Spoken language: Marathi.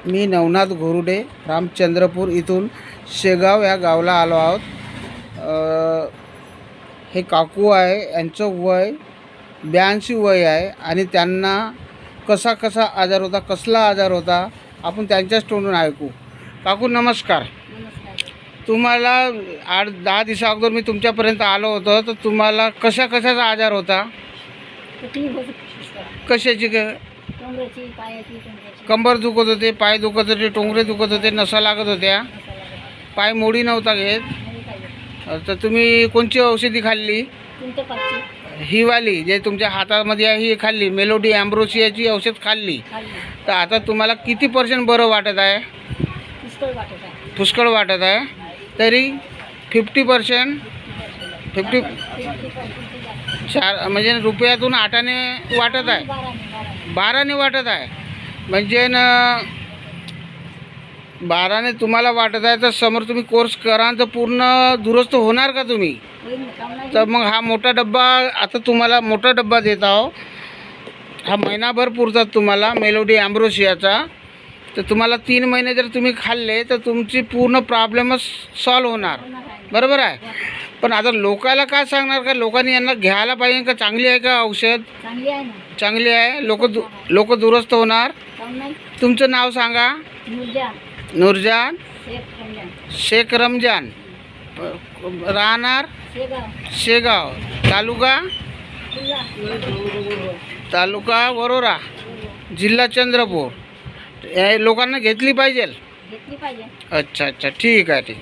मी नवनाथ घोरुडे रामचंद्रपूर इथून शेगाव या गावाला आलो आहोत। हे काकू आहे, यांचं वय 82 वय आहे आणि त्यांना कसा आजार होता, कसला आजार होता आपण त्यांच्याच तोंडून ऐकू। काकू नमस्कार। तुम्हाला 8-10 दिवसा अगोदर मी तुमच्यापर्यंत आलो होतो, तर तुम्हाला कशाचा आजार होता? कशाची? कंबर दुखत होते, पाय दुखत होते, टोंगरे दुखत होते, नसा लागत होत्या, पाय मोडी नव्हता घेत। तर तुम्ही कोणची औषधी खाल्ली? ही वाली जे तुमच्या हातामध्ये आहे ही खाल्ली, मेलोडी ॲम्ब्रोसियाची औषध खाल्ली। तर आता तुम्हाला किती % बरं वाटत आहे? पुष्कळ वाटत आहे। तरी 50%? 4 म्हणजे रुपयातून 8ने वाटत आहे, 12ने वाटत आहे। म्हणजे न 12ने तुम्हाला वाटत आहे, तर समोर तुम्ही कोर्स कराल तर पूर्ण दुरुस्त होणार का तुम्ही? तर मग हा मोठा डब्बा, आता तुम्हाला मोठा डब्बा देत आहो, हा महिनाभर पुरतात तुम्हाला मेलोडी ॲम्ब्रोसियाचा। तर तुम्हाला 3 महिने जर तुम्ही खाल्ले तर तुमची पूर्ण प्रॉब्लेमच सॉल्व होणार, बरोबर आहे? पण आता लोकाला काय सांगणार का लोकांनी यांना घ्यायला पाहिजे का? चांगली आहे का औषध? चांगली आहे। लोक दुरुस्त होणार। तुमचं नाव सांगा? नूरजान शेख रमजान, राहणार शेगाव, तालुका वरोरा, जिल्हा चंद्रपूर। या लोकांना घेतली पाहिजे। अच्छा, ठीक आहे, ठीक।